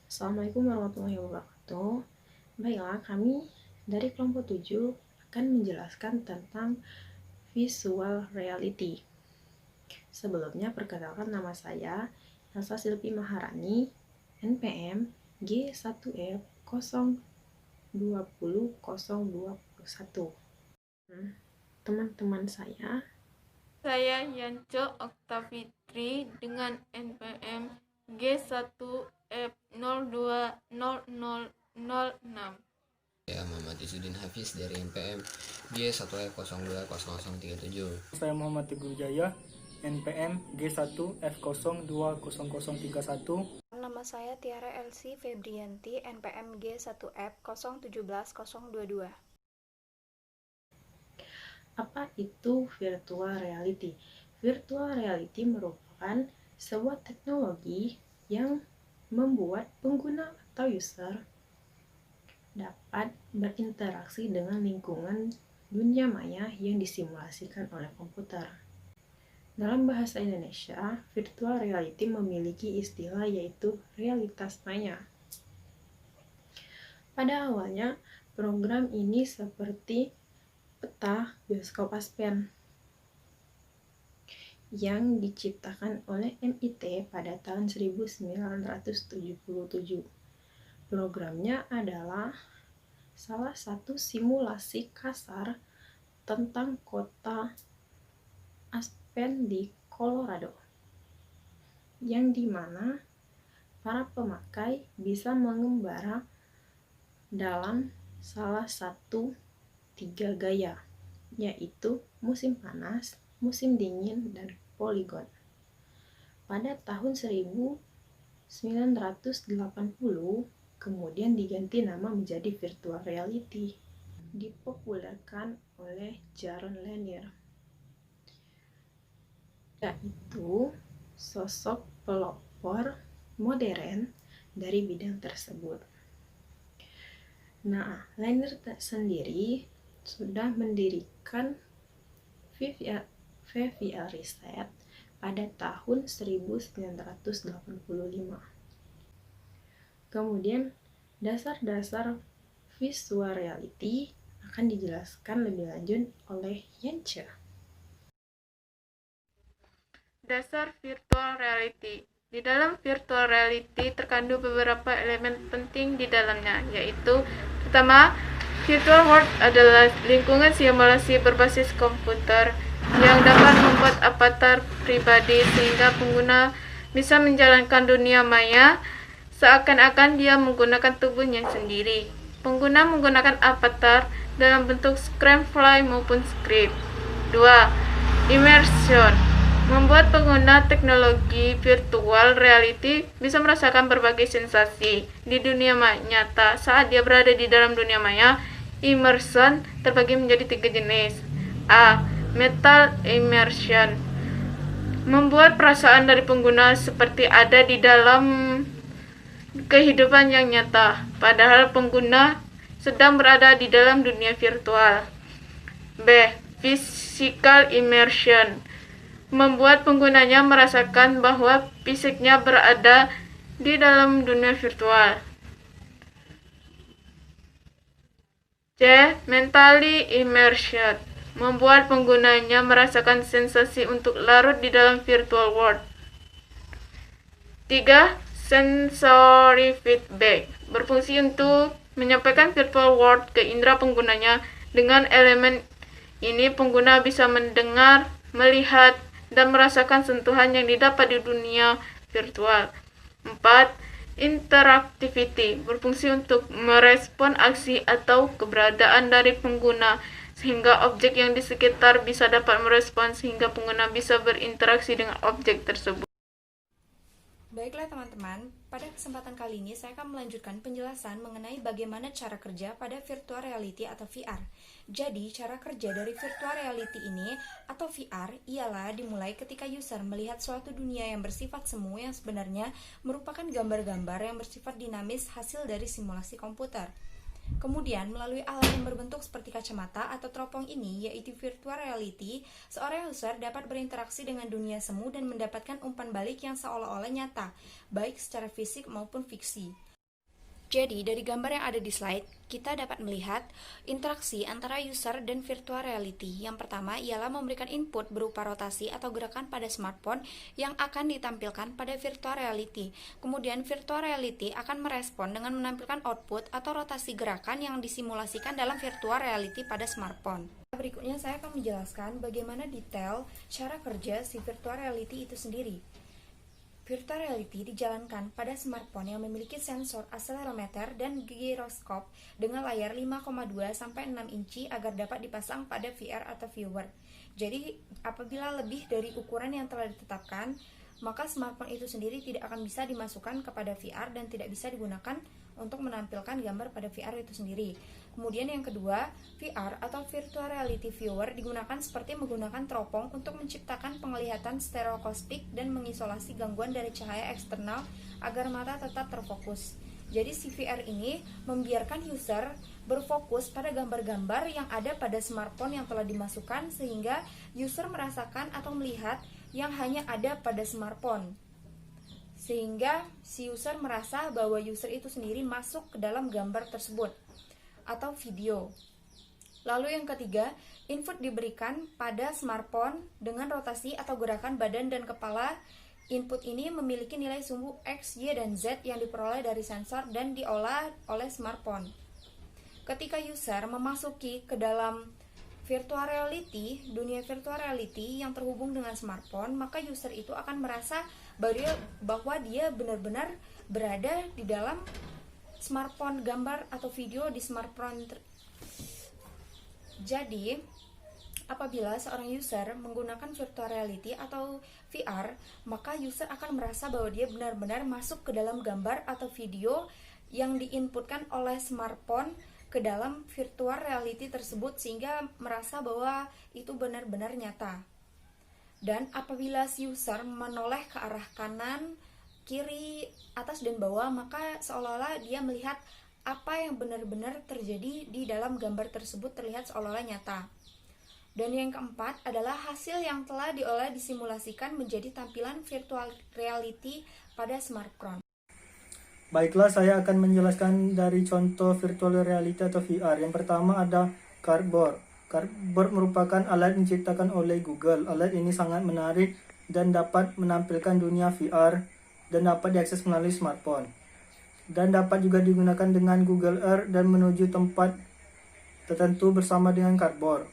Assalamualaikum warahmatullahi wabarakatuh. Baiklah, kami dari kelompok 7 akan menjelaskan tentang visual reality. Sebelumnya, perkenalkan nama saya Elsa Silvi Maharani, NPM G1F 020021. Teman-teman Saya Yanco Oktavitri dengan NPM G1F020006. Saya Muhammad Isudin Hafiz dari NPM G1F020037. Saya Muhammad Teguh Jaya, NPM G1F020031. Nama saya Tiara Elsie Febrianti, NPM G1F017022. Apa itu virtual reality? Virtual reality merupakan sebuah teknologi yang membuat pengguna atau user dapat berinteraksi dengan lingkungan dunia maya yang disimulasikan oleh komputer. Dalam bahasa Indonesia, virtual reality memiliki istilah yaitu realitas maya. Pada awalnya, program ini seperti peta bioskop Aspen yang diciptakan oleh MIT pada tahun 1977. Programnya adalah salah satu simulasi kasar tentang kota Aspen di Colorado, yang dimana para pemakai bisa mengembara dalam salah satu 3 gaya, yaitu musim panas, musim dingin, dan poligon. Pada tahun 1980, kemudian diganti nama menjadi virtual reality, dipopulerkan oleh Jaron Lanier, yaitu sosok pelopor modern dari bidang tersebut. Nah, Lanier sendiri sudah mendirikan VVL Research pada tahun 1985. Kemudian, dasar-dasar visual reality akan dijelaskan lebih lanjut oleh Yance. Dasar virtual reality. Di dalam virtual reality terkandung beberapa elemen penting di dalamnya, yaitu pertama, virtual world adalah lingkungan simulasi berbasis komputer yang dapat membuat avatar pribadi sehingga pengguna bisa menjalankan dunia maya seakan-akan dia menggunakan tubuhnya sendiri. Pengguna menggunakan avatar dalam bentuk screenplay maupun script. 2. Immersion membuat pengguna teknologi virtual reality bisa merasakan berbagai sensasi di dunia nyata saat dia berada di dalam dunia maya. Immersion terbagi menjadi 3 jenis. A. Mental immersion membuat perasaan dari pengguna seperti ada di dalam kehidupan yang nyata, padahal pengguna sedang berada di dalam dunia virtual. B. Physical immersion membuat penggunanya merasakan bahwa fisiknya berada di dalam dunia virtual. C. Mentally immersion membuat penggunanya merasakan sensasi untuk larut di dalam virtual world. 3. Sensory feedback berfungsi untuk menyampaikan virtual world ke indera penggunanya. Dengan elemen ini pengguna bisa mendengar, melihat, dan merasakan sentuhan yang didapat di dunia virtual. 4. Interactivity berfungsi untuk merespon aksi atau keberadaan dari pengguna sehingga objek yang di sekitar bisa dapat merespon sehingga pengguna bisa berinteraksi dengan objek tersebut. Baiklah teman-teman, pada kesempatan kali ini saya akan melanjutkan penjelasan mengenai bagaimana cara kerja pada virtual reality atau VR. Jadi, cara kerja dari virtual reality ini atau VR ialah dimulai ketika user melihat suatu dunia yang bersifat semu yang sebenarnya merupakan gambar-gambar yang bersifat dinamis hasil dari simulasi komputer. Kemudian, melalui alat yang berbentuk seperti kacamata atau teropong ini, yaitu virtual reality, seorang user dapat berinteraksi dengan dunia semu dan mendapatkan umpan balik yang seolah-olah nyata, baik secara fisik maupun fiksi. Jadi, dari gambar yang ada di slide, kita dapat melihat interaksi antara user dan virtual reality. Yang pertama ialah memberikan input berupa rotasi atau gerakan pada smartphone yang akan ditampilkan pada virtual reality. Kemudian virtual reality akan merespon dengan menampilkan output atau rotasi gerakan yang disimulasikan dalam virtual reality pada smartphone. Berikutnya saya akan menjelaskan bagaimana detail cara kerja si virtual reality itu sendiri. Virtual reality dijalankan pada smartphone yang memiliki sensor akselerometer dan giroskop dengan layar 5,2-6 inci agar dapat dipasang pada VR atau viewer. Jadi, apabila lebih dari ukuran yang telah ditetapkan, maka smartphone itu sendiri tidak akan bisa dimasukkan kepada VR dan tidak bisa digunakan untuk menampilkan gambar pada VR itu sendiri. Kemudian yang kedua, VR atau Virtual Reality Viewer digunakan seperti menggunakan teropong untuk menciptakan penglihatan stereoskopik dan mengisolasi gangguan dari cahaya eksternal agar mata tetap terfokus. Jadi si VR ini membiarkan user berfokus pada gambar-gambar yang ada pada smartphone yang telah dimasukkan sehingga user merasakan atau melihat yang hanya ada pada smartphone. Sehingga si user merasa bahwa user itu sendiri masuk ke dalam gambar tersebut atau video. Lalu yang ketiga, input diberikan pada smartphone dengan rotasi atau gerakan badan dan kepala. Input ini memiliki nilai sumbu X, Y, dan Z yang diperoleh dari sensor dan diolah oleh smartphone. Ketika user memasuki ke dalam virtual reality, dunia virtual reality yang terhubung dengan smartphone, maka user itu akan merasa bahwa dia benar-benar berada di dalam smartphone, gambar atau video di smartphone. Jadi, apabila seorang user menggunakan virtual reality atau VR, maka user akan merasa bahwa dia benar-benar masuk ke dalam gambar atau video yang diinputkan oleh smartphone ke dalam virtual reality tersebut sehingga merasa bahwa itu benar-benar nyata. Dan apabila si user menoleh ke arah kanan, kiri, atas, dan bawah, maka seolah-olah dia melihat apa yang benar-benar terjadi di dalam gambar tersebut terlihat seolah-olah nyata. Dan yang keempat adalah hasil yang telah diolah disimulasikan menjadi tampilan virtual reality pada smartphone. Baiklah, saya akan menjelaskan dari contoh virtual reality atau VR. Yang pertama ada Cardboard. Cardboard merupakan alat diciptakan oleh Google. Alat ini sangat menarik dan dapat menampilkan dunia VR dan dapat diakses melalui smartphone. Dan dapat juga digunakan dengan Google Earth dan menuju tempat tertentu bersama dengan Cardboard.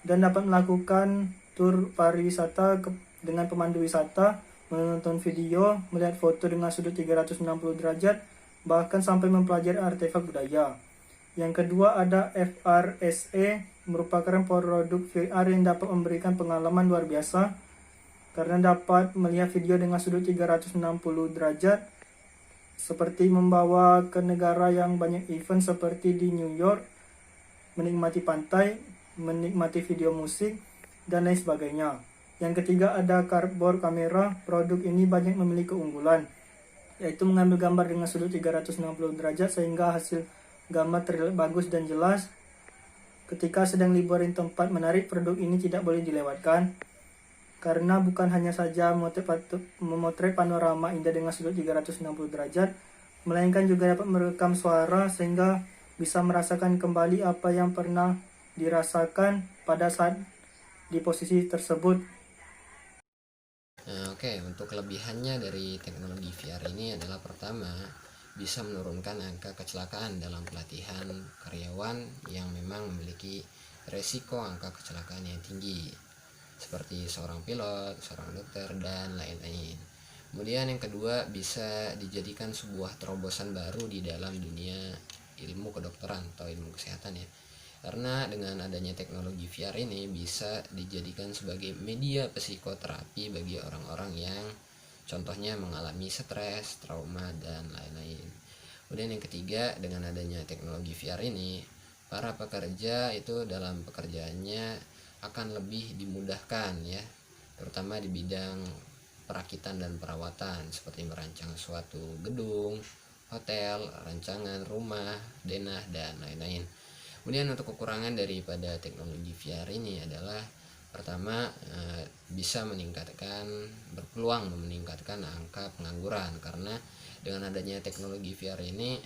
Dan dapat melakukan tur pariwisata dengan pemandu wisata, menonton video, melihat foto dengan sudut 360 derajat, bahkan sampai mempelajari artefak budaya. Yang kedua ada FRSE, merupakan produk VR yang dapat memberikan pengalaman luar biasa karena dapat melihat video dengan sudut 360 derajat seperti membawa ke negara yang banyak event seperti di New York, menikmati pantai, menikmati video musik, dan lain sebagainya. Yang ketiga ada Cardboard Camera. Produk ini banyak memiliki keunggulan, yaitu mengambil gambar dengan sudut 360 derajat sehingga hasil gambar terlihat bagus dan jelas. Ketika sedang liburan tempat menarik, produk ini tidak boleh dilewatkan karena bukan hanya saja memotret panorama indah dengan sudut 360 derajat, melainkan juga dapat merekam suara sehingga bisa merasakan kembali apa yang pernah dirasakan pada saat di posisi tersebut. Oke, untuk kelebihannya dari teknologi VR ini adalah pertama, bisa menurunkan angka kecelakaan dalam pelatihan karyawan yang memang memiliki resiko angka kecelakaan yang tinggi, seperti seorang pilot, seorang dokter, dan lain-lain. Kemudian yang kedua, bisa dijadikan sebuah terobosan baru di dalam dunia ilmu kedokteran atau ilmu kesehatan ya. Karena dengan adanya teknologi VR ini bisa dijadikan sebagai media psikoterapi bagi orang-orang yang contohnya mengalami stres, trauma, dan lain-lain. Kemudian yang ketiga, dengan adanya teknologi VR ini, para pekerja itu dalam pekerjaannya akan lebih dimudahkan ya, terutama di bidang perakitan dan perawatan seperti merancang suatu gedung, hotel, rancangan rumah, denah, dan lain-lain. Kemudian untuk kekurangan daripada teknologi VR ini adalah pertama, bisa berpeluang meningkatkan angka pengangguran karena dengan adanya teknologi VR ini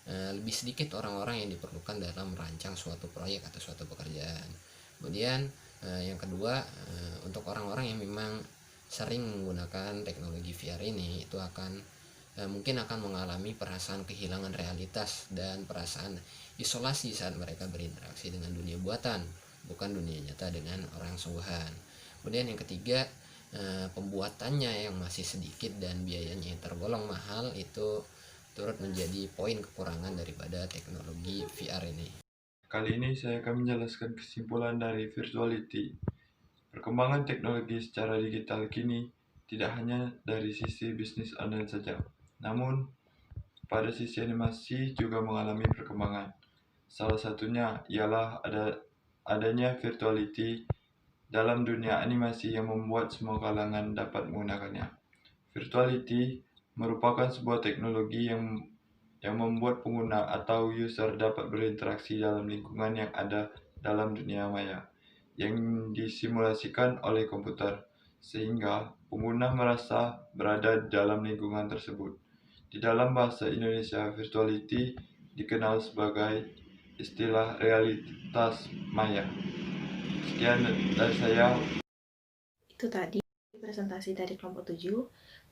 lebih sedikit orang-orang yang diperlukan dalam merancang suatu proyek atau suatu pekerjaan. Kemudian yang kedua, untuk orang-orang yang memang sering menggunakan teknologi VR ini, itu mungkin akan mengalami perasaan kehilangan realitas dan perasaan isolasi saat mereka berinteraksi dengan dunia buatan, bukan dunia nyata dengan orang sungguhan. Kemudian yang ketiga, pembuatannya yang masih sedikit dan biayanya yang tergolong mahal, itu turut menjadi poin kekurangan daripada teknologi VR ini. Kali ini saya akan menjelaskan kesimpulan dari virtuality. Perkembangan teknologi secara digital kini tidak hanya dari sisi bisnis online saja, namun pada sisi animasi juga mengalami perkembangan. Salah satunya ialah adanya virtuality dalam dunia animasi yang membuat semua kalangan dapat menggunakannya. Virtuality merupakan sebuah teknologi yang membuat pengguna atau user dapat berinteraksi dalam lingkungan yang ada dalam dunia maya yang disimulasikan oleh komputer, sehingga pengguna merasa berada dalam lingkungan tersebut. Di dalam bahasa Indonesia, virtuality dikenal sebagai istilah realitas maya. Sekian dari saya. Itu tadi presentasi dari kelompok 7.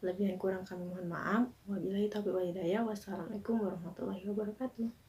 Lebih dan kurang kami mohon maaf. Wabillahi taufiq wal hidayah. Wassalamualaikum warahmatullahi wabarakatuh.